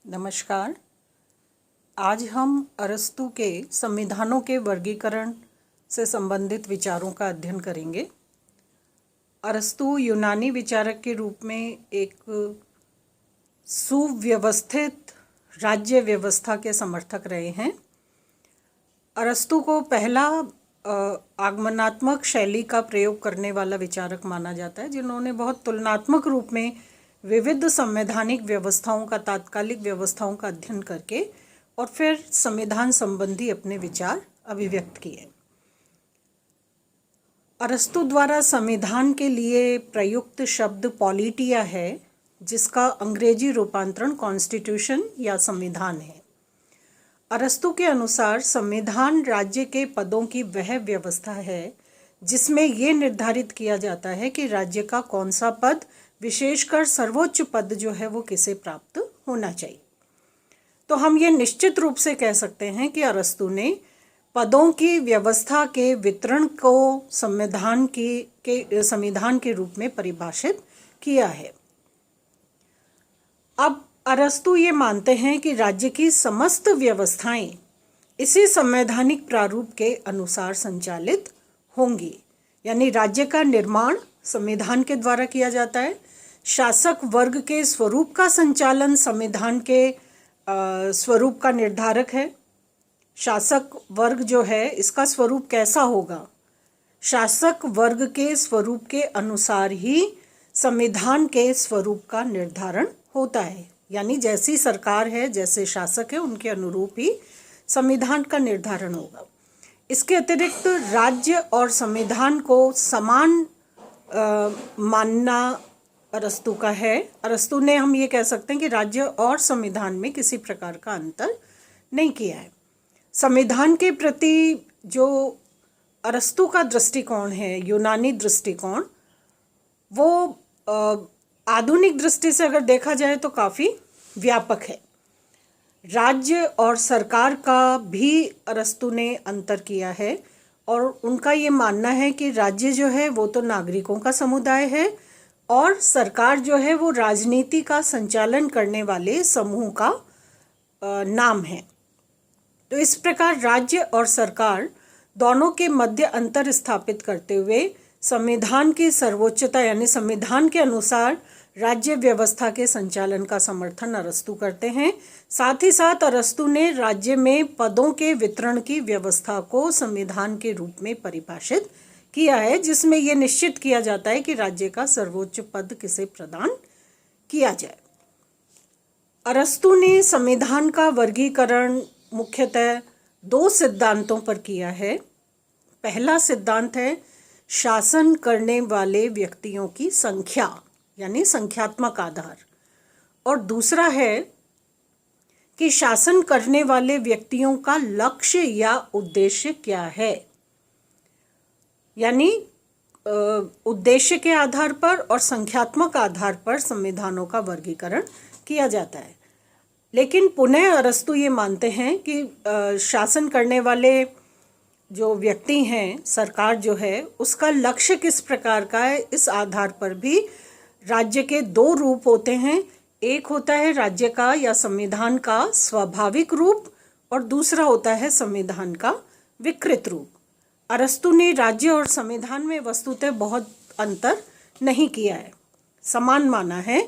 नमस्कार। आज हम अरस्तू के संविधानों के वर्गीकरण से संबंधित विचारों का अध्ययन करेंगे। अरस्तू यूनानी विचारक के रूप में एक सुव्यवस्थित राज्य व्यवस्था के समर्थक रहे हैं। अरस्तू को पहला आगमनात्मक शैली का प्रयोग करने वाला विचारक माना जाता है, जिन्होंने बहुत तुलनात्मक रूप में विविध संवैधानिक व्यवस्थाओं का तात्कालिक व्यवस्थाओं का अध्ययन करके और फिर संविधान संबंधी अपने विचार अभिव्यक्त किए। अरस्तू द्वारा संविधान के लिए प्रयुक्त शब्द पॉलिटिया है, जिसका अंग्रेजी रूपांतरण कॉन्स्टिट्यूशन या संविधान है। अरस्तू के अनुसार संविधान राज्य के पदों की वह व्यवस्था है जिसमें ये निर्धारित किया जाता है कि राज्य का कौन सा पद, विशेषकर सर्वोच्च पद जो है वो किसे प्राप्त होना चाहिए। तो हम ये निश्चित रूप से कह सकते हैं कि अरस्तू ने पदों की व्यवस्था के वितरण को संविधान के रूप में परिभाषित किया है। अब अरस्तू ये मानते हैं कि राज्य की समस्त व्यवस्थाएं इसी संवैधानिक प्रारूप के अनुसार संचालित होंगी, यानी राज्य का निर्माण संविधान के द्वारा किया जाता है। शासक वर्ग के स्वरूप का संचालन संविधान के स्वरूप का निर्धारक है। शासक वर्ग जो है इसका स्वरूप कैसा होगा, शासक वर्ग के स्वरूप के अनुसार ही संविधान के स्वरूप का निर्धारण होता है, यानी जैसी सरकार है, जैसे शासक है, उनके अनुरूप ही संविधान का निर्धारण होगा। इसके अतिरिक्त राज्य और संविधान को समान मानना अरस्तू का है। अरस्तू ने हम ये कह सकते हैं कि राज्य और संविधान में किसी प्रकार का अंतर नहीं किया है। संविधान के प्रति जो अरस्तू का दृष्टिकोण है, यूनानी दृष्टिकोण, वो आधुनिक दृष्टि से अगर देखा जाए तो काफ़ी व्यापक है। राज्य और सरकार का भी अरस्तू ने अंतर किया है और उनका ये मानना है कि राज्य जो है वो तो नागरिकों का समुदाय है और सरकार जो है वो राजनीति का संचालन करने वाले समूह का नाम है। तो इस प्रकार राज्य और सरकार दोनों के मध्य अंतर स्थापित करते हुए संविधान की सर्वोच्चता यानी संविधान के अनुसार राज्य व्यवस्था के संचालन का समर्थन अरस्तू करते हैं। साथ ही साथ अरस्तू ने राज्य में पदों के वितरण की व्यवस्था को संविधान के रूप में परिभाषित किया है, जिसमें यह निश्चित किया जाता है कि राज्य का सर्वोच्च पद किसे प्रदान किया जाए। अरस्तू ने संविधान का वर्गीकरण मुख्यतः दो सिद्धांतों पर किया है। पहला सिद्धांत है शासन करने वाले व्यक्तियों की संख्या, यानी संख्यात्मक आधार, और दूसरा है कि शासन करने वाले व्यक्तियों का लक्ष्य या उद्देश्य क्या है, यानी उद्देश्य के आधार पर और संख्यात्मक आधार पर संविधानों का वर्गीकरण किया जाता है। लेकिन पुनः अरस्तू ये मानते हैं कि शासन करने वाले जो व्यक्ति हैं, सरकार जो है, उसका लक्ष्य किस प्रकार का है, इस आधार पर भी राज्य के दो रूप होते हैं। एक होता है राज्य का या संविधान का स्वाभाविक रूप और दूसरा होता है संविधान का विकृत रूप। अरस्तू ने राज्य और संविधान में वस्तुतः बहुत अंतर नहीं किया है, समान माना है।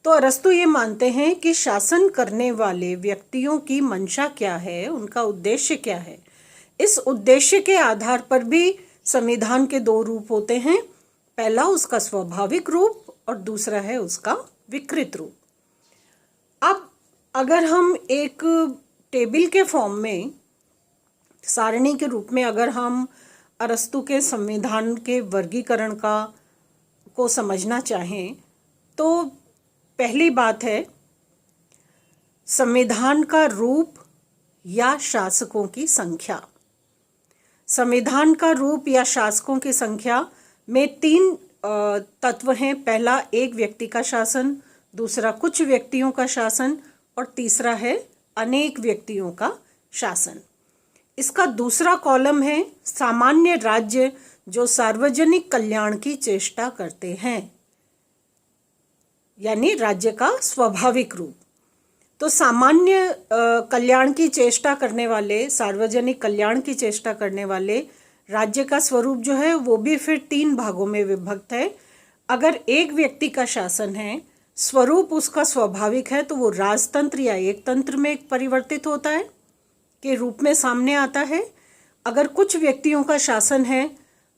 तो अरस्तू ये मानते हैं कि शासन करने वाले व्यक्तियों की मंशा क्या है, उनका उद्देश्य क्या है, इस उद्देश्य के आधार पर भी संविधान के दो रूप होते हैं। पहला उसका स्वाभाविक रूप और दूसरा है उसका विकृत रूप। अब अगर हम एक टेबल के फॉर्म में, सारणी के रूप में अगर हम अरस्तू के संविधान के वर्गीकरण को समझना चाहें, तो पहली बात है संविधान का रूप या शासकों की संख्या। संविधान का रूप या शासकों की संख्या में तीन तत्व हैं। पहला एक व्यक्ति का शासन, दूसरा कुछ व्यक्तियों का शासन और तीसरा है अनेक व्यक्तियों का शासन। इसका दूसरा कॉलम है सामान्य राज्य जो सार्वजनिक कल्याण की चेष्टा करते हैं, यानी राज्य का स्वाभाविक रूप। तो सामान्य कल्याण की चेष्टा करने वाले, सार्वजनिक कल्याण की चेष्टा करने वाले राज्य का स्वरूप जो है वो भी फिर 3 भागों में विभक्त है। अगर एक व्यक्ति का शासन है, स्वरूप उसका स्वाभाविक है, तो वो राजतंत्र या एकतंत्र में परिवर्तित होता है के रूप में सामने आता है। अगर कुछ व्यक्तियों का शासन है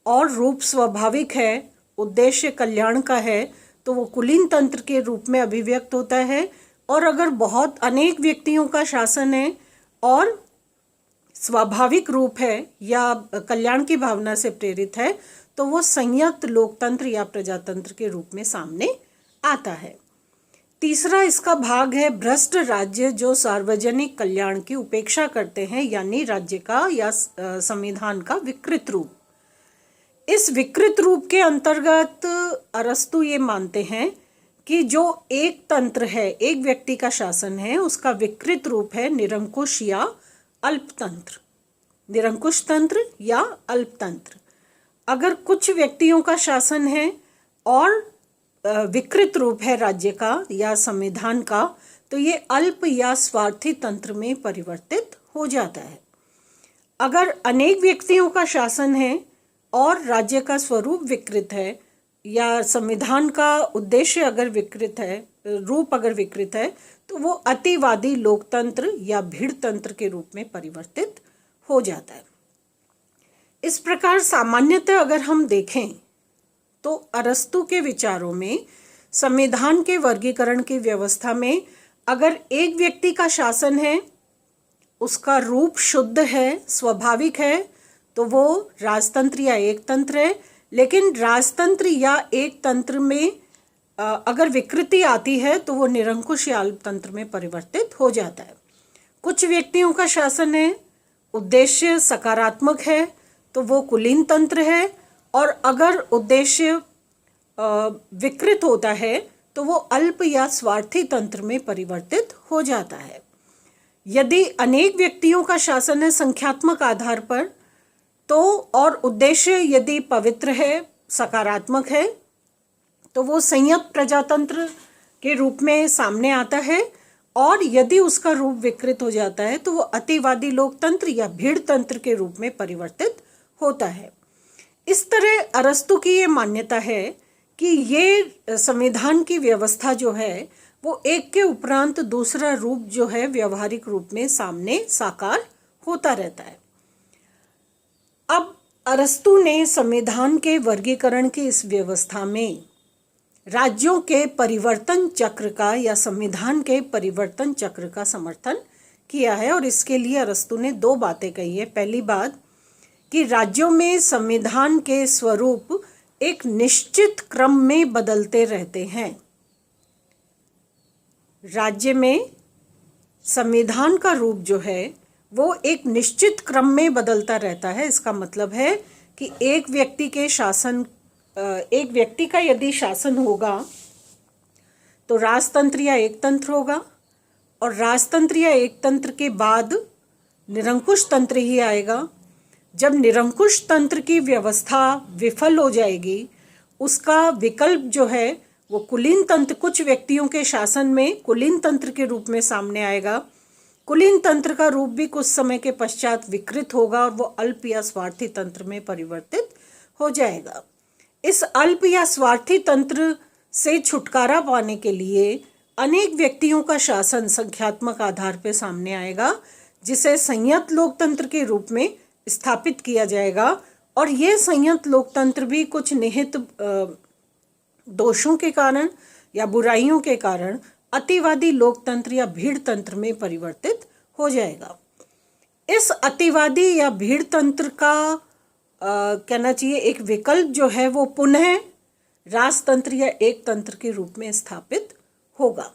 और रूप स्वाभाविक है, उद्देश्य कल्याण का है, तो वो कुलीन तंत्र के रूप में अभिव्यक्त होता है। और अगर बहुत अनेक व्यक्तियों का शासन है और स्वाभाविक रूप है या कल्याण की भावना से प्रेरित है, तो वो संयुक्त लोकतंत्र या प्रजातंत्र के रूप में सामने आता है। तीसरा इसका भाग है भ्रष्ट राज्य, जो सार्वजनिक कल्याण की उपेक्षा करते हैं, यानी राज्य का या संविधान का विकृत रूप। इस विकृत रूप के अंतर्गत अरस्तु ये मानते हैं कि जो एक तंत्र है, एक व्यक्ति का शासन है, उसका विकृत रूप है निरंकुश या अल्पतंत्र, निरंकुश तंत्र या अल्पतंत्र। अगर कुछ व्यक्तियों का शासन है और विकृत रूप है राज्य का या संविधान का, तो ये अल्प या स्वार्थी तंत्र में परिवर्तित हो जाता है। अगर अनेक व्यक्तियों का शासन है और राज्य का स्वरूप विकृत है या संविधान का उद्देश्य अगर विकृत है, रूप अगर विकृत है, तो वो अतिवादी लोकतंत्र या भीड़ तंत्र के रूप में परिवर्तित हो जाता है। इस प्रकार सामान्यतः अगर हम देखें तो अरस्तु के विचारों में संविधान के वर्गीकरण की व्यवस्था में अगर एक व्यक्ति का शासन है, उसका रूप शुद्ध है, स्वाभाविक है, तो वो राजतंत्र या एकतंत्र है। लेकिन राजतंत्र या एकतंत्र में अगर विकृति आती है तो वो निरंकुश या अल्पतंत्र में परिवर्तित हो जाता है। कुछ व्यक्तियों का शासन है, उद्देश्य सकारात्मक है, तो वो कुलीन तंत्र है। और अगर उद्देश्य विकृत होता है तो वो अल्प या स्वार्थी तंत्र में परिवर्तित हो जाता है। यदि अनेक व्यक्तियों का शासन है संख्यात्मक आधार पर, तो और उद्देश्य यदि पवित्र है, सकारात्मक है, तो वो संयुक्त प्रजातंत्र के रूप में सामने आता है। और यदि उसका रूप विकृत हो जाता है तो वो अतिवादी लोकतंत्र या भीड़ तंत्र के रूप में परिवर्तित होता है। इस तरह अरस्तु की ये मान्यता है कि ये संविधान की व्यवस्था जो है वो एक के उपरांत दूसरा रूप जो है व्यवहारिक रूप में सामने साकार होता रहता है। अब अरस्तु ने संविधान के वर्गीकरण की इस व्यवस्था में राज्यों के परिवर्तन चक्र का या संविधान के परिवर्तन चक्र का समर्थन किया है। और इसके लिए अरस्तु ने 2 बातें कही है। पहली बात कि राज्यों में संविधान के स्वरूप एक निश्चित क्रम में बदलते रहते हैं। राज्य में संविधान का रूप जो है वो एक निश्चित क्रम में बदलता रहता है। इसका मतलब है कि एक व्यक्ति का यदि शासन होगा तो राजतंत्र या एकतंत्र होगा, और राजतंत्र या एकतंत्र के बाद निरंकुश तंत्र ही आएगा। जब निरंकुश तंत्र की व्यवस्था विफल हो जाएगी, उसका विकल्प जो है वो कुलीन तंत्र, कुछ व्यक्तियों के शासन में कुलीन तंत्र के रूप में सामने आएगा। कुलीन तंत्र का रूप भी कुछ समय के पश्चात विकृत होगा और वो अल्प या स्वार्थी तंत्र में परिवर्तित हो जाएगा। इस अल्प या स्वार्थी तंत्र से छुटकारा पाने के लिए अनेक व्यक्तियों का शासन संख्यात्मक आधार पर सामने आएगा, जिसे संयुक्त लोकतंत्र के रूप में स्थापित किया जाएगा। और ये संयुक्त लोकतंत्र भी कुछ निहित दोषों के कारण या बुराइयों के कारण अतिवादी लोकतंत्र या भीड़ तंत्र में परिवर्तित हो जाएगा। इस अतिवादी या भीड़ तंत्र का कहना चाहिए एक विकल्प जो है वो पुनः राजतंत्र या एक तंत्र के रूप में स्थापित होगा।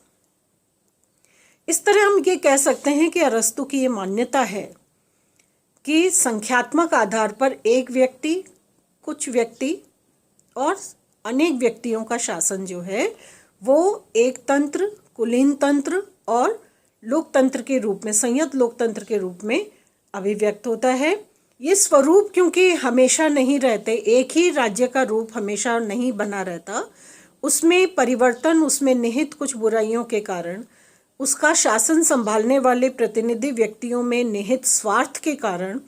इस तरह हम ये कह सकते हैं कि अरस्तु की ये मान्यता है कि संख्यात्मक आधार पर एक व्यक्ति, कुछ व्यक्ति और अनेक व्यक्तियों का शासन जो है वो एक तंत्र, कुलीन तंत्र और लोकतंत्र के रूप में, संयुक्त लोकतंत्र के रूप में अभिव्यक्त होता है। ये स्वरूप क्योंकि हमेशा नहीं रहते, एक ही राज्य का रूप हमेशा नहीं बना रहता, उसमें परिवर्तन, उसमें निहित कुछ बुराइयों के कारण उसका शासन संभालने वाले प्रतिनिधि व्यक्तियों में निहित स्वार्थ के कारण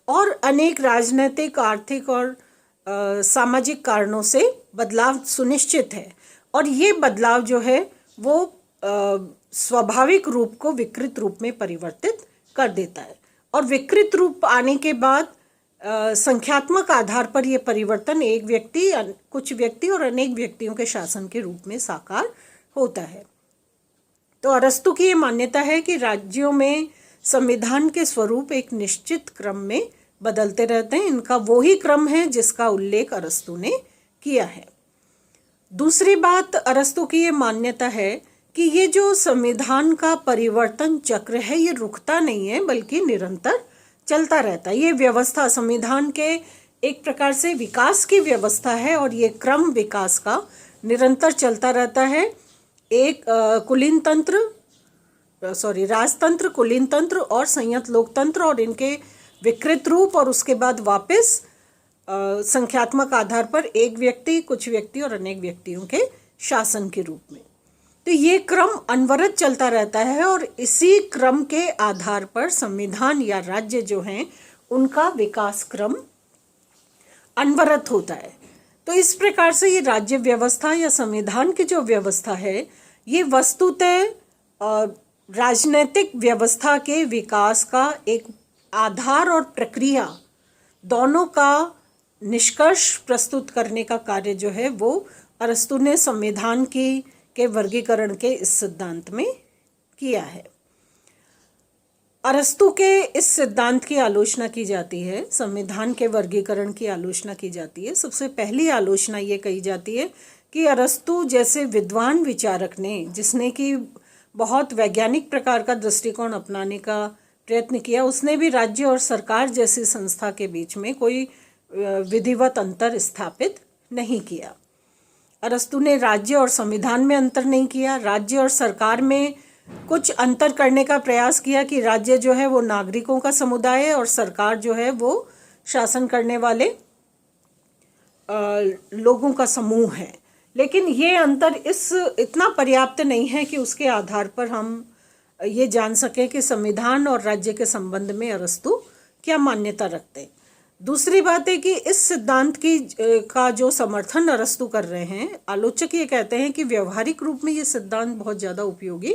और अनेक राजनीतिक, आर्थिक और सामाजिक कारणों से बदलाव सुनिश्चित है। और ये बदलाव जो है वो स्वाभाविक रूप को विकृत रूप में परिवर्तित कर देता है। और विकृत रूप आने के बाद संख्यात्मक आधार पर यह परिवर्तन एक व्यक्ति, कुछ व्यक्ति और अनेक व्यक्तियों के शासन के रूप में साकार होता है। तो अरस्तु की ये मान्यता है कि राज्यों में संविधान के स्वरूप एक निश्चित क्रम में बदलते रहते हैं। इनका वही क्रम है जिसका उल्लेख अरस्तु ने किया है। दूसरी बात अरस्तु की ये मान्यता है कि ये जो संविधान का परिवर्तन चक्र है ये रुकता नहीं है बल्कि निरंतर चलता रहता है। ये व्यवस्था संविधान के एक प्रकार से विकास की व्यवस्था है और ये क्रम विकास का निरंतर चलता रहता है। एक राजतंत्र, कुलीन तंत्र और संयत लोकतंत्र और इनके विकृत रूप, और उसके बाद वापस संख्यात्मक आधार पर एक व्यक्ति, कुछ व्यक्ति और अनेक व्यक्तियों के शासन के रूप में। तो ये क्रम अनवरत चलता रहता है और इसी क्रम के आधार पर संविधान या राज्य जो हैं उनका विकास क्रम अनवरत होता है। तो इस प्रकार से ये राज्य व्यवस्था या संविधान की जो व्यवस्था है ये वस्तुतः राजनीतिक व्यवस्था के विकास का एक आधार और प्रक्रिया दोनों का निष्कर्ष प्रस्तुत करने का कार्य जो है वो अरस्तु ने संविधान के वर्गीकरण के इस सिद्धांत में किया है। अरस्तु के इस सिद्धांत की आलोचना की जाती है, संविधान के वर्गीकरण की आलोचना की जाती है। सबसे पहली आलोचना ये कही जाती है कि अरस्तु जैसे विद्वान विचारक ने, जिसने कि बहुत वैज्ञानिक प्रकार का दृष्टिकोण अपनाने का प्रयत्न किया, उसने भी राज्य और सरकार जैसी संस्था के बीच में कोई विधिवत अंतर स्थापित नहीं किया। अरस्तु ने राज्य और संविधान में अंतर नहीं किया। राज्य और सरकार में कुछ अंतर करने का प्रयास किया कि राज्य जो है वो नागरिकों का समुदाय है और सरकार जो है वो शासन करने वाले लोगों का समूह है। लेकिन ये अंतर इतना पर्याप्त नहीं है कि उसके आधार पर हम ये जान सके कि संविधान और राज्य के संबंध में अरस्तु क्या मान्यता रखते हैं। दूसरी बात है कि इस सिद्धांत का जो समर्थन अरस्तु कर रहे हैं, आलोचक ये कहते हैं कि व्यवहारिक रूप में ये सिद्धांत बहुत ज़्यादा उपयोगी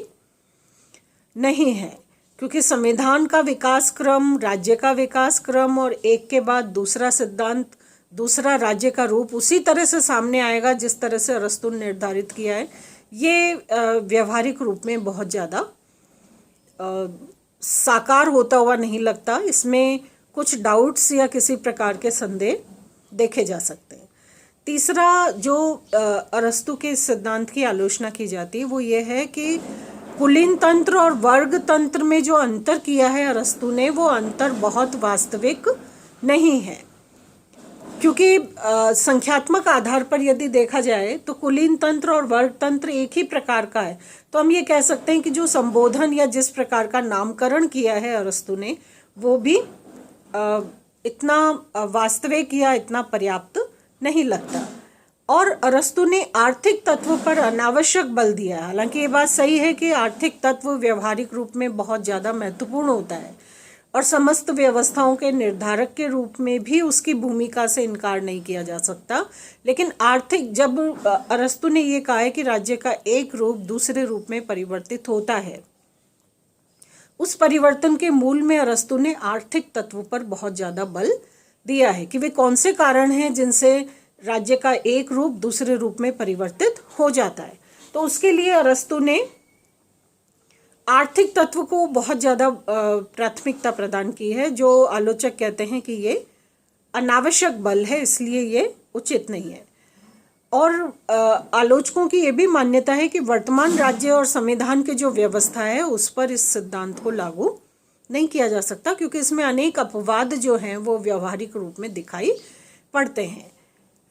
नहीं है, क्योंकि संविधान का विकास क्रम, राज्य का विकास क्रम और एक के बाद दूसरा सिद्धांत, दूसरा राज्य का रूप उसी तरह से सामने आएगा जिस तरह से अरस्तु ने निर्धारित किया है। ये व्यवहारिक रूप में बहुत ज़्यादा साकार होता हुआ नहीं लगता। इसमें कुछ डाउट्स या किसी प्रकार के संदेह देखे जा सकते हैं। तीसरा जो अरस्तु के सिद्धांत की आलोचना की जाती है वो ये है कि कुलीन तंत्र और वर्ग तंत्र में जो अंतर किया है अरस्तु ने, वो अंतर बहुत वास्तविक नहीं है, क्योंकि संख्यात्मक आधार पर यदि देखा जाए तो कुलीन तंत्र और वर्ग तंत्र एक ही प्रकार का है। तो हम ये कह सकते हैं कि जो संबोधन या जिस प्रकार का नामकरण किया है अरस्तु ने वो भी इतना वास्तविक या इतना पर्याप्त नहीं लगता। और अरस्तु ने आर्थिक तत्व पर अनावश्यक बल दिया है। हालांकि ये बात सही है कि आर्थिक तत्व व्यवहारिक रूप में बहुत ज़्यादा महत्वपूर्ण होता है और समस्त व्यवस्थाओं के निर्धारक के रूप में भी उसकी भूमिका से इनकार नहीं किया जा सकता। लेकिन जब अरस्तु ने ये कहा है कि राज्य का एक रूप दूसरे रूप में परिवर्तित होता है, उस परिवर्तन के मूल में अरस्तु ने आर्थिक तत्व पर बहुत ज़्यादा बल दिया है कि वे कौन से कारण हैं जिनसे राज्य का एक रूप दूसरे रूप में परिवर्तित हो जाता है। तो उसके लिए अरस्तु ने आर्थिक तत्व को बहुत ज़्यादा प्राथमिकता प्रदान की है, जो आलोचक कहते हैं कि ये अनावश्यक बल है, इसलिए ये उचित नहीं है। और आलोचकों की ये भी मान्यता है कि वर्तमान राज्य और संविधान की जो व्यवस्था है उस पर इस सिद्धांत को लागू नहीं किया जा सकता, क्योंकि इसमें अनेक अपवाद जो हैं वो व्यवहारिक रूप में दिखाई पड़ते हैं।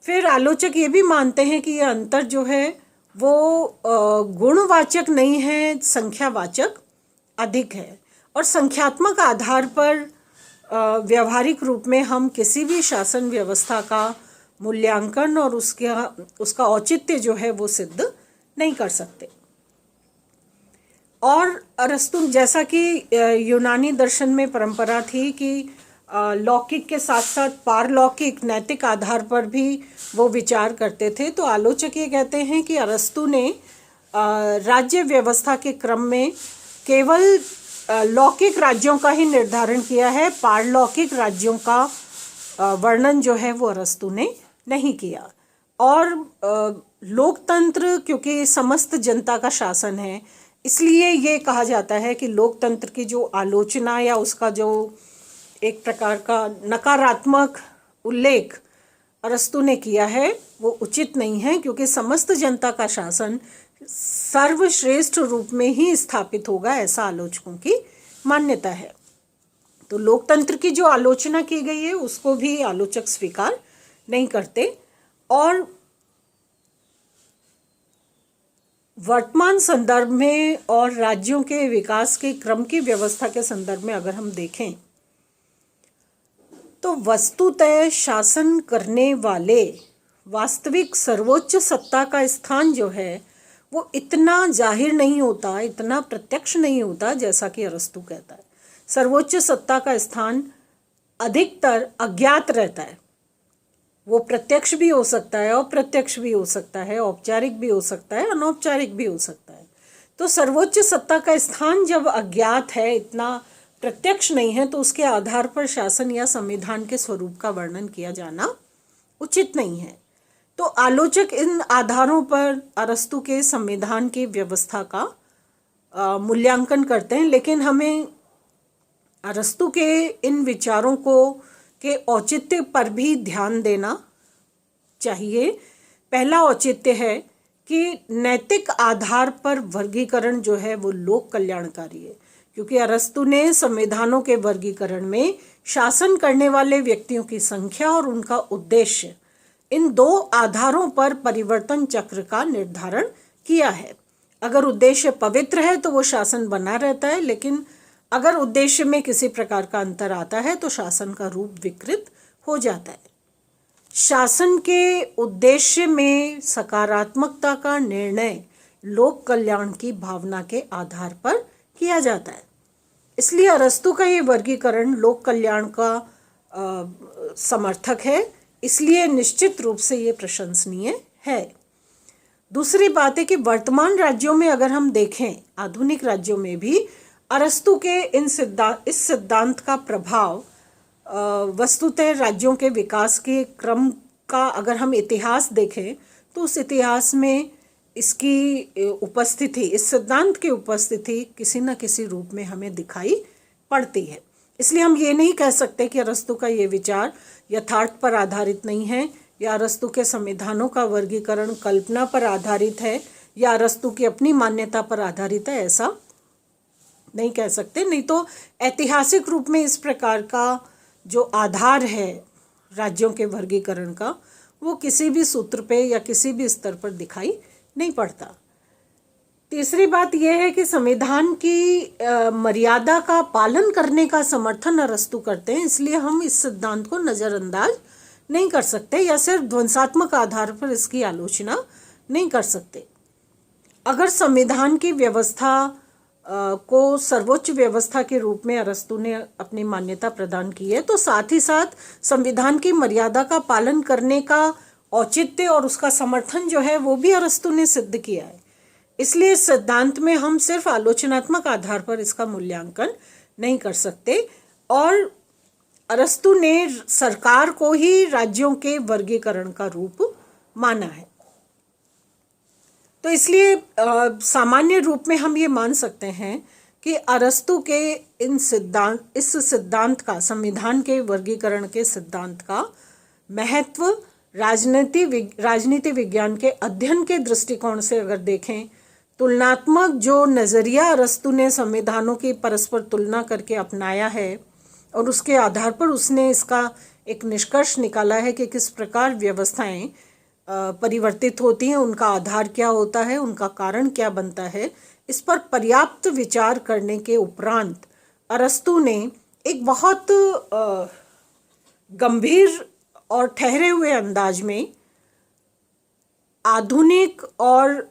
फिर आलोचक ये भी मानते हैं कि ये अंतर जो है वो गुणवाचक नहीं है, संख्यावाचक अधिक है। और संख्यात्मक आधार पर व्यवहारिक रूप में हम किसी भी शासन व्यवस्था का मूल्यांकन और उसका औचित्य जो है वो सिद्ध नहीं कर सकते। और अरस्तु, जैसा कि यूनानी दर्शन में परंपरा थी कि लौकिक के साथ साथ पारलौकिक नैतिक आधार पर भी वो विचार करते थे, तो आलोचक ये कहते हैं कि अरस्तु ने राज्य व्यवस्था के क्रम में केवल लौकिक राज्यों का ही निर्धारण किया है, पारलौकिक राज्यों का वर्णन जो है वो अरस्तु ने नहीं किया। और लोकतंत्र क्योंकि समस्त जनता का शासन है, इसलिए ये कहा जाता है कि लोकतंत्र की जो आलोचना या उसका जो एक प्रकार का नकारात्मक उल्लेख अरस्तु ने किया है वो उचित नहीं है, क्योंकि समस्त जनता का शासन सर्वश्रेष्ठ रूप में ही स्थापित होगा, ऐसा आलोचकों की मान्यता है। तो लोकतंत्र की जो आलोचना की गई है उसको भी आलोचक स्वीकार नहीं करते। और वर्तमान संदर्भ में और राज्यों के विकास के क्रम की व्यवस्था के संदर्भ में अगर हम देखें तो वस्तुतः शासन करने वाले वास्तविक सर्वोच्च सत्ता का स्थान जो है वो इतना जाहिर नहीं होता, इतना प्रत्यक्ष नहीं होता जैसा कि अरस्तु कहता है। सर्वोच्च सत्ता का स्थान अधिकतर अज्ञात रहता है। वो प्रत्यक्ष भी हो सकता है, अप्रत्यक्ष भी हो सकता है, औपचारिक भी हो सकता है, अनौपचारिक भी हो सकता है। तो सर्वोच्च सत्ता का स्थान जब अज्ञात है, इतना प्रत्यक्ष नहीं है, तो उसके आधार पर शासन या संविधान के स्वरूप का वर्णन किया जाना उचित नहीं है। तो आलोचक इन आधारों पर अरस्तु के संविधान की व्यवस्था का मूल्यांकन करते हैं, लेकिन हमें अरस्तु के इन विचारों को के औचित्य पर भी ध्यान देना चाहिए। पहला औचित्य है कि नैतिक आधार पर वर्गीकरण जो है वो लोक कल्याणकारी है, क्योंकि अरस्तु ने संविधानों के वर्गीकरण में शासन करने वाले व्यक्तियों की संख्या और उनका उद्देश्य, इन दो आधारों पर परिवर्तन चक्र का निर्धारण किया है। अगर उद्देश्य पवित्र है तो वो शासन बना रहता है, लेकिन अगर उद्देश्य में किसी प्रकार का अंतर आता है तो शासन का रूप विकृत हो जाता है। शासन के उद्देश्य में सकारात्मकता का निर्णय लोक कल्याण की भावना के आधार पर किया जाता है। इसलिए अरस्तु का ये वर्गीकरण लोक कल्याण का समर्थक है, इसलिए निश्चित रूप से ये प्रशंसनीय है। दूसरी बात है कि वर्तमान राज्यों में अगर हम देखें, आधुनिक राज्यों में भी अरस्तु के इस सिद्धांत का प्रभाव वस्तुतः राज्यों के विकास के क्रम का अगर हम इतिहास देखें तो उस इतिहास में इसकी उपस्थिति, इस सिद्धांत की उपस्थिति किसी न किसी रूप में हमें दिखाई पड़ती है। इसलिए हम ये नहीं कह सकते कि अरस्तु का ये विचार यथार्थ पर आधारित नहीं है, या अरस्तु के संविधानों का वर्गीकरण कल्पना पर आधारित है, या अरस्तु की अपनी मान्यता पर आधारित है, ऐसा नहीं कह सकते। नहीं तो ऐतिहासिक रूप में इस प्रकार का जो आधार है राज्यों के वर्गीकरण का, वो किसी भी सूत्र पे या किसी भी स्तर पर दिखाई नहीं पड़ता। तीसरी बात यह है कि संविधान की मर्यादा का पालन करने का समर्थन अरस्तु करते हैं, इसलिए हम इस सिद्धांत को नज़रअंदाज नहीं कर सकते या सिर्फ ध्वंसात्मक आधार पर इसकी आलोचना नहीं कर सकते। अगर संविधान की व्यवस्था को सर्वोच्च व्यवस्था के रूप में अरस्तु ने अपनी मान्यता प्रदान की है, तो साथ ही साथ संविधान की मर्यादा का पालन करने का औचित्य और उसका समर्थन जो है वो भी अरस्तु ने सिद्ध किया है। इसलिए इस सिद्धांत में हम सिर्फ आलोचनात्मक आधार पर इसका मूल्यांकन नहीं कर सकते। और अरस्तु ने सरकार को ही राज्यों के वर्गीकरण का रूप माना है। तो इसलिए सामान्य रूप में हम ये मान सकते हैं कि अरस्तु के इस सिद्धांत का, संविधान के वर्गीकरण के सिद्धांत का महत्व राजनीति विज्ञान के अध्ययन के दृष्टिकोण से अगर देखें, तुलनात्मक जो नज़रिया अरस्तु ने संविधानों की परस्पर तुलना करके अपनाया है और उसके आधार पर उसने इसका एक निष्कर्ष निकाला है कि किस प्रकार व्यवस्थाएं परिवर्तित होती हैं, उनका आधार क्या होता है, उनका कारण क्या बनता है, इस पर पर्याप्त विचार करने के उपरांत अरस्तु ने एक बहुत गंभीर और ठहरे हुए अंदाज में आधुनिक और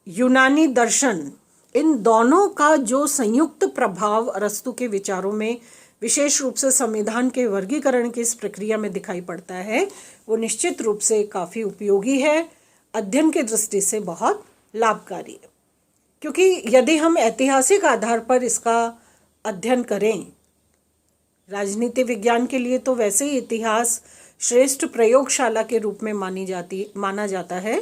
यूनानी दर्शन, इन दोनों का जो संयुक्त प्रभाव अरस्तु के विचारों में विशेष रूप से संविधान के वर्गीकरण की इस प्रक्रिया में दिखाई पड़ता है, वो निश्चित रूप से काफ़ी उपयोगी है, अध्ययन की दृष्टि से बहुत लाभकारी है। क्योंकि यदि हम ऐतिहासिक आधार पर इसका अध्ययन करें, राजनीति विज्ञान के लिए तो वैसे ही इतिहास श्रेष्ठ प्रयोगशाला के रूप में माना जाता है,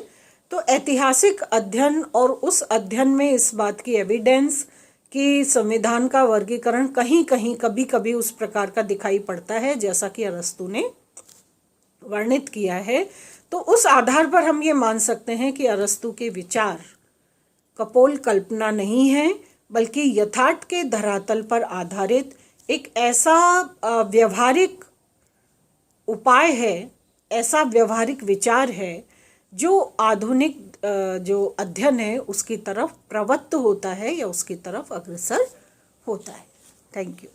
तो ऐतिहासिक अध्ययन और उस अध्ययन में इस बात की एविडेंस कि संविधान का वर्गीकरण कहीं कहीं कभी कभी उस प्रकार का दिखाई पड़ता है जैसा कि अरस्तु ने वर्णित किया है, तो उस आधार पर हम ये मान सकते हैं कि अरस्तु के विचार कपोल कल्पना नहीं है, बल्कि यथार्थ के धरातल पर आधारित एक ऐसा व्यवहारिक उपाय है, ऐसा व्यवहारिक विचार है जो आधुनिक जो अध्ययन है उसकी तरफ प्रवृत्त होता है या उसकी तरफ अग्रसर होता है। Thank you.